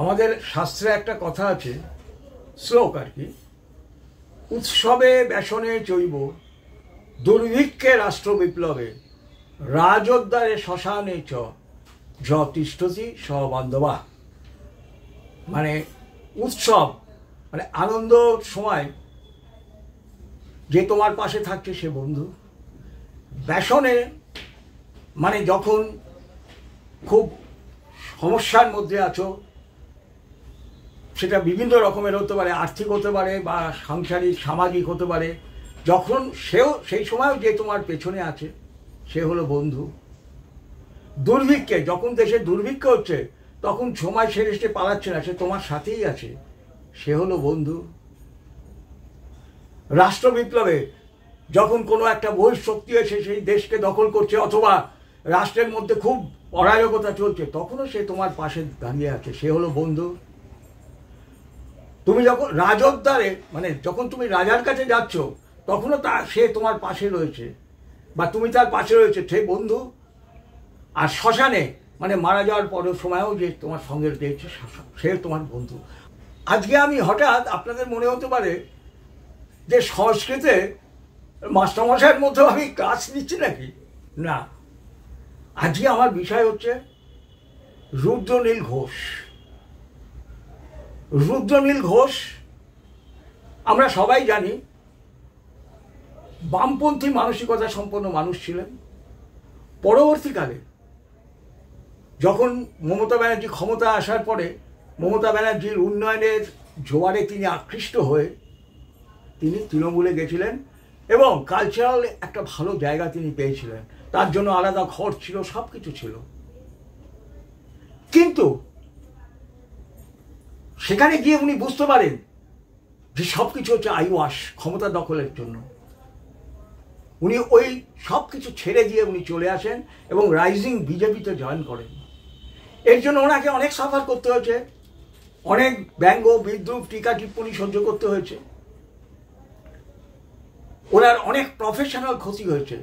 আমাদের শাস্ত্রে একটা কথা আছে, শ্লোক আর কি, উৎসবে ব্যসনে চৈব দুর্ভিক্ষে রাষ্ট্র বিপ্লবে রাজোদ্ধারে শ্মশানে চ য তিষ্ঠতি স বান্ধবা। মানে উৎসব মানে আনন্দ সময় যে তোমার পাশে থাকছে সে বন্ধু। ব্যসনে মানে যখন খুব সমস্যার মধ্যে আছো, সেটা বিভিন্ন রকমের হতে পারে, আর্থিক হতে পারে বা সাংসারিক সামাজিক হতে পারে, যখন সেও সেই সময়ও যে তোমার পেছনে আছে সে হলো বন্ধু। দুর্ভিক্ষে যখন দেশে দুর্ভিক্ষ হচ্ছে তখন সময় সেরে সে পালাচ্ছে না, সে তোমার সাথেই আছে, সে হলো বন্ধু। রাষ্ট্র বিপ্লবে যখন কোনো একটা বহিঃশক্তি এসে সেই দেশকে দখল করছে অথবা রাষ্ট্রের মধ্যে খুব অরাজকতা চলছে, তখনও সে তোমার পাশে দাঁড়িয়ে আছে, সে হলো বন্ধু। তুমি যখন রাজোদ্ধারে মানে যখন তুমি রাজার কাছে যাচ্ছ তখনও সে তোমার পাশে রয়েছে বা তুমি তার পাশে রয়েছে, সে বন্ধু। আর শ্মশানে মানে মারা যাওয়ার পরের সময়ও যে তোমার সঙ্গে রয়েছে সে তোমার বন্ধু। আজকে আমি হঠাৎ আপনাদের মনে হতে পারে যে সংস্কৃতে মাস্টারমশাইয়ের মধ্যেও আমি ক্লাস নিচ্ছি নাকি, না। আজকে আমার বিষয় হচ্ছে রুদ্রনীল ঘোষ। রুদ্রনীল ঘোষ আমরা সবাই জানি বামপন্থী মানসিকতা সম্পন্ন মানুষ ছিলেন। পরবর্তীকালে যখন মমতা ব্যানার্জি ক্ষমতা আসার পরে মমতা ব্যানার্জির উন্নয়নের জোয়ারে তিনি আকৃষ্ট হয়ে তিনি তৃণমূলে গেছিলেন এবং কালচারাল একটা ভালো জায়গা তিনি পেয়েছিলেন, তার জন্য আলাদা ঘর ছিল, সব কিছু ছিল। কিন্তু সেখানে গিয়ে উনি বুঝতে পারেন যে সব কিছু হচ্ছে আইওয়াশ, ক্ষমতা দখলের জন্য। উনি ওই সব কিছু ছেড়ে দিয়ে উনি চলে আসেন এবং রাইজিং বিজেপিতে জয়েন করেন। এর জন্য ওনাকে অনেক সাফার করতে হয়েছে, অনেক ব্যঙ্গ বিদ্রুপ টিকা টিপ্পণী সহ্য করতে হয়েছে, ওনার অনেক প্রফেশনাল ক্ষতি হয়েছে,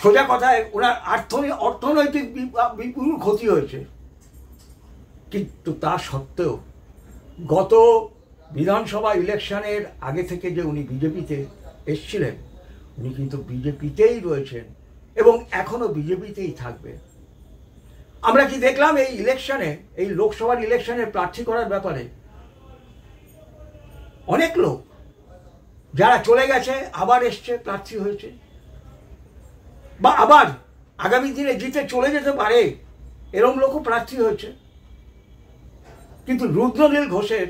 সোজা কথায় ওনার অর্থনৈতিক বিপুল ক্ষতি হয়েছে। কিন্তু তা সত্ত্বেও গত বিধানসভা ইলেকশনের আগে থেকে যে উনি বিজেপিতে এসছিলেন, উনি কিন্তু বিজেপিতেই রয়েছেন এবং এখনো বিজেপিতেই থাকবে। আমরা কি দেখলাম এই ইলেকশনে, এই লোকসভার ইলেকশনে প্রার্থী করার ব্যাপারে অনেক লোক যারা চলে গেছে আবার এসছে, প্রার্থী হয়েছে বা আবার আগামী দিনে জিতে চলে যেতে পারে এরকম লোকও প্রার্থী হয়েছে। কিন্তু রুদ্রনীল ঘোষের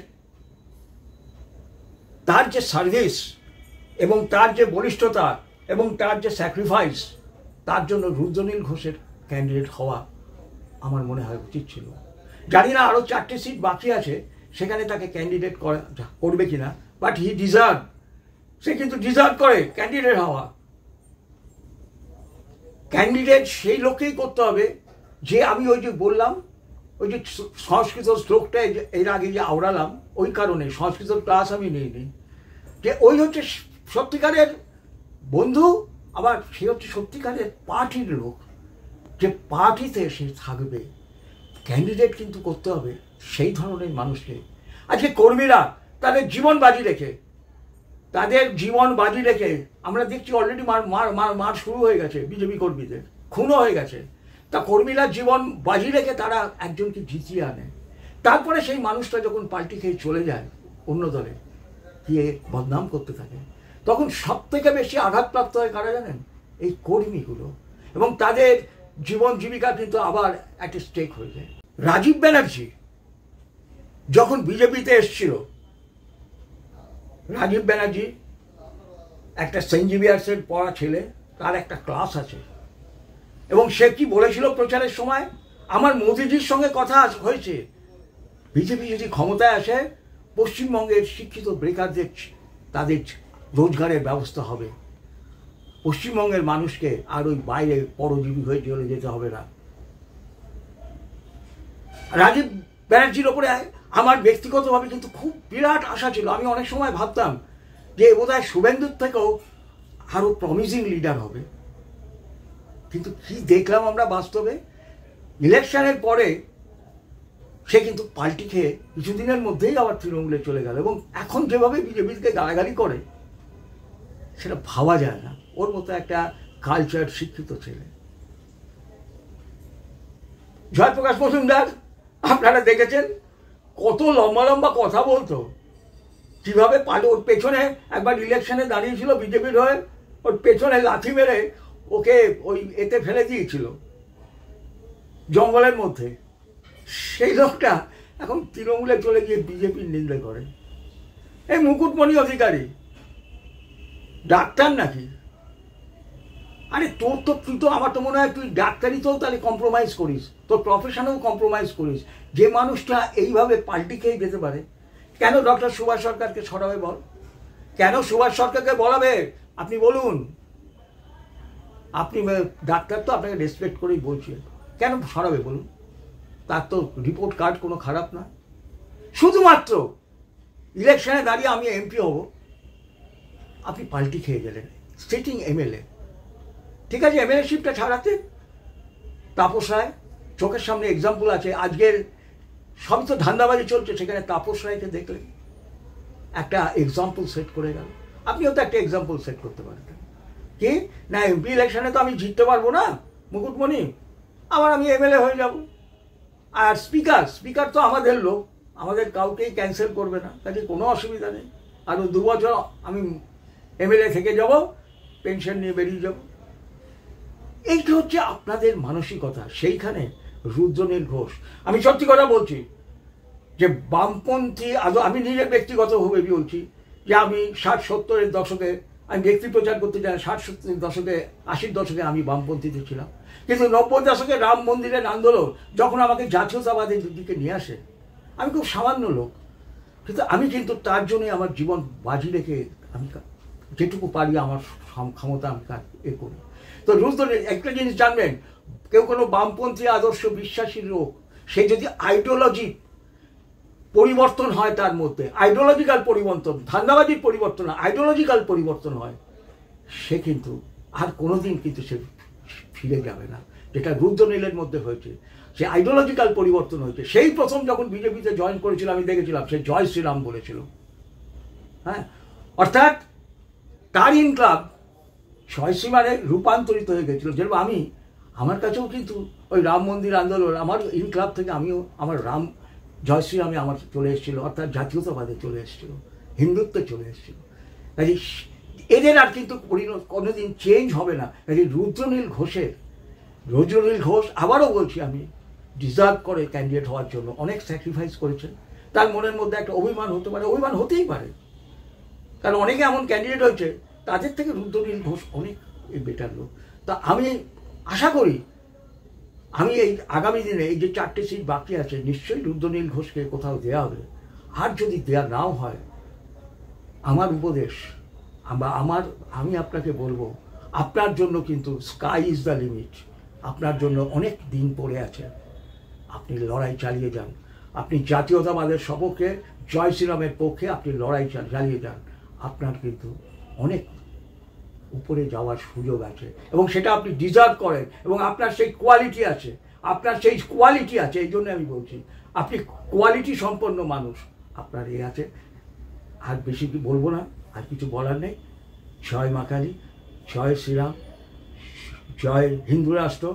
তার যে সার্ভিস এবং তার যে বলিষ্ঠতা এবং তার যে স্যাক্রিফাইস, তার জন্য রুদ্রনীল ঘোষের ক্যান্ডিডেট হওয়া আমার মনে হয় উচিত ছিল। জানি না আরও 4টে সিট বাকি আছে, সেখানে তাকে ক্যান্ডিডেট করবে কিনা, বাট হি ডিজার্ভ, সে কিন্তু ডিজার্ভ করে ক্যান্ডিডেট হওয়া। ক্যান্ডিডেট সেই লোককেই করতে হবে যে, আমি ওই যে বললাম, ওই যে সংস্কৃত শ্লোকটা এর আগে যে আওড়ালাম, ওই কারণে সংস্কৃত ক্লাস আমি নিইনি, যে ওই হচ্ছে সত্যিকারের বন্ধু, আবার সে হচ্ছে সত্যিকারের পার্টির লোক, যে পার্টিতে সে থাকবে। ক্যান্ডিডেট কিন্তু করতে হবে সেই ধরনের মানুষকে। আজকে কর্মীরা তাদের জীবন বাজি রেখে আমরা দেখছি অলরেডি মার শুরু হয়ে গেছে, বিজেপি কর্মীদের খুনও হয়ে গেছে। তা কর্মীরা জীবন বাজি রেখে তারা একজনকে জিতিয়ে আনে, তারপরে সেই মানুষটা যখন পাল্টি খেয়ে চলে যায় অন্য দলে গিয়ে বদনাম করতে থাকে, তখন সব থেকে বেশি আঘাতপ্রাপ্ত হয় কারা জানেন? এই কর্মীগুলো, এবং তাদের জীবন জীবিকা কিন্তু আবার একটা স্টেক হয়ে যায়। রাজীব ব্যানার্জি যখন বিজেপিতে এসছিল, রাজীব ব্যানার্জি একটা সেন্ট জেভিয়ার্সের পড়া ছেলে, তার একটা ক্লাস আছে, এবং সে কি বলেছিল প্রচারের সময়, আমার মোদিজির সঙ্গে কথা হয়েছে, বিজেপি যদি ক্ষমতায় আসে পশ্চিমবঙ্গের শিক্ষিত বেকারদের তাদের রোজগারের ব্যবস্থা হবে, পশ্চিমবঙ্গের মানুষকে আর ওই বাইরে পরজীবী হয়ে চলে যেতে হবে না। রাজীব ব্যানার্জির ওপরে আমার ব্যক্তিগতভাবে কিন্তু খুব বিরাট আশা ছিল। আমি অনেক সময় ভাবতাম যে বোধহয় শুভেন্দুর থেকেও আরও প্রমিজিং লিডার হবে, কিন্তু কি দেখলাম আমরা বাস্তবে। ইলেকশনের পরে সে কিন্তু পাল্টি খেয়ে কিছুদিনের মধ্যেই আবার তৃণমূলে চলে গেল, এবং এখন যেভাবে বিজেপিকে গালাগালি করে সেটা ভাবা যায় না। ওর মতো একটা কালচার শিক্ষিত ছেলে। জয়প্রকাশ মজুমদার আপনারা দেখেছেন কত লম্বা লম্বা কথা বলতো, কিভাবে ওর পেছনে একবার ইলেকশনে দাঁড়িয়েছিল বিজেপির হয়ে, ওর পেছনে লাথি মেরে ওকে ওই এতে ফেলে দিয়েছিল জঙ্গলের মধ্যে। সেই লোকটা এখন তৃণমূলে চলে গিয়ে বিজেপির নিন্দা করে। এই মুকুটমণি অধিকারী ডাক্তার নাকি? আরে তুই তো আমার তো মনে হয় তুই ডাক্তারিতেও তাহলে কম্প্রোমাইজ করিস, তোর প্রফেশনেও কম্প্রোমাইজ করিস। যে মানুষটা এইভাবে পাল্টি খেয়ে যেতে পারে, কেন ডক্টর সুভাষ সরকারকে সরাবে বল? কেন সুভাষ সরকারকে বলাবে? আপনি বলুন। আপনি ডাক্তার তো, আপনাকে রেসপেক্ট করেই বলছি, কেন সরাবে বলুন? তার তো রিপোর্ট কার্ড কোনো খারাপ না। শুধুমাত্র ইলেকশনে দাঁড়িয়ে আমি এমপি হব, আপনি পাল্টি খেয়ে গেলেন সিটিং এমএলএ। ঠিক আছে, এমএলএশিপটা ছাড়াতে তাপস রায় চোখের সামনে এক্সাম্পল আছে। আজকের সবই তো ধান্দাবাজি চলছে, সেখানে তাপস রায়কে দেখলে একটা এক্সাম্পল সেট করে গেল। আপনিও তো একটা এক্সাম্পল সেট করতে পারতেন। কি না, এমপি ইলেকশনে তো আমি জিততে পারবো না মুকুটমণি, আমি এমএলএ হয়ে যাব। আর স্পিকার তো আমাদের লোক, আমাদের কাউকেই ক্যান্সেল করবে না, কাজে কোনো অসুবিধা নেই। আরও 2 বছর আমি এমএলএ থেকে যাব, পেনশন নিয়ে বেরিয়ে যাব। এইটা হচ্ছে আপনাদের মানসিকতা। সেইখানে রুদ্রনীল ঘোষ, আমি সত্যি কথা বলছি যে বামপন্থী, আমি নিজের ব্যক্তিগতভাবে বলছি যে আমি 60-70-এর দশকে আমি ব্যক্তি প্রচার করতে চাই। 60-70-এর দশকে 80-র দশকে আমি বামপন্থীতে ছিলাম, কিন্তু 90-র দশকে রাম মন্দিরের আন্দোলন যখন আমাকে জাতীয়তাবাদের দিকে নিয়ে আসে, আমি খুব সামান্য লোক, কিন্তু আমি কিন্তু তার জন্যই আমার জীবন বাজি রেখে আমি যেটুকু পারি আমার ক্ষমতা আমি করি। তো রুদ্রনীল একটা জিনিস জানবেন, কেউ কোনো বামপন্থী আদর্শ বিশ্বাসী লোক, সে যদি আইডিওলজি পরিবর্তন হয়, তার মধ্যে আইডিওলজিক্যাল পরিবর্তন, ধান্দাবাজির পরিবর্তন, আইডিওলজিক্যাল পরিবর্তন হয়, সে কিন্তু আর কোনোদিন কিন্তু সে ফিরে যাবে না। যেটা রুদ্রনীলের মধ্যে হয়েছে, সে আইডিওলজিক্যাল পরিবর্তন হয়েছে। সেই প্রথম যখন বিজেপিতে জয়েন করেছিল, আমি দেখেছিলাম সে জয় শ্রীরাম বলেছিল। হ্যাঁ, অর্থাৎ তার ইনক্লাব জয় শ্রীরামে রূপান্তরিত হয়ে গেছিল। যেরকম আমার কাছেও কিন্তু ওই রাম মন্দির আন্দোলন, আমার ইনক্লাব থেকে আমিও আমার জয় শ্রীরামে আমার চলে এসেছিল, অর্থাৎ জাতীয়তাবাদে চলে এসেছিল, হিন্দুত্বে চলে এসেছিল। কাজে এদের আর কিন্তু কোনোদিন চেঞ্জ হবে না। কাজে রুদ্রনীল ঘোষ আবারও বলছি, আমি ডিজার্ভ করে ক্যান্ডিডেট হওয়ার জন্য, অনেক স্যাক্রিফাইস করেছেন। তার মনের মধ্যে একটা অভিমান হতে পারে, অভিমান হতেই পারে, কারণ অনেকে এমন ক্যান্ডিডেট হয়েছে তাদের থেকে রুদ্রনীল ঘোষ অনেক বেটার লোক। তা আমি আশা করি আমি এই আগামী দিনে এই যে 4টে সিট বাকি আছে, নিশ্চয়ই রুদ্রনীল ঘোষকে কোথাও দেওয়া হবে। আর যদি দেওয়া নাও হয়, আমার উপদেশ আমি আপনাকে বলবো, আপনার জন্য কিন্তু স্কাই ইজ দ্য লিমিট। আপনার জন্য অনেক দিন পড়ে আছে, আপনি লড়াই চালিয়ে যান। আপনি জাতীয়তাবাদের সপক্ষে, জয় শ্রীরামের পক্ষে আপনি লড়াই চালিয়ে যান। আপনার কিন্তু অনেক উপরে যাওয়ার সুযোগ আছে, এবং সেটা আপনি ডিজার্ভ করেন, এবং আপনার সেই কোয়ালিটি আছে। এই জন্য আমি বলছি, আপনি কোয়ালিটি সম্পন্ন মানুষ, আপনার আছে। আর বেশি কি বলবো না, আর কিছু বলার নেই। জয় মা কালী, জয় শ্রীরাম, জয় হিন্দু রাষ্ট্র।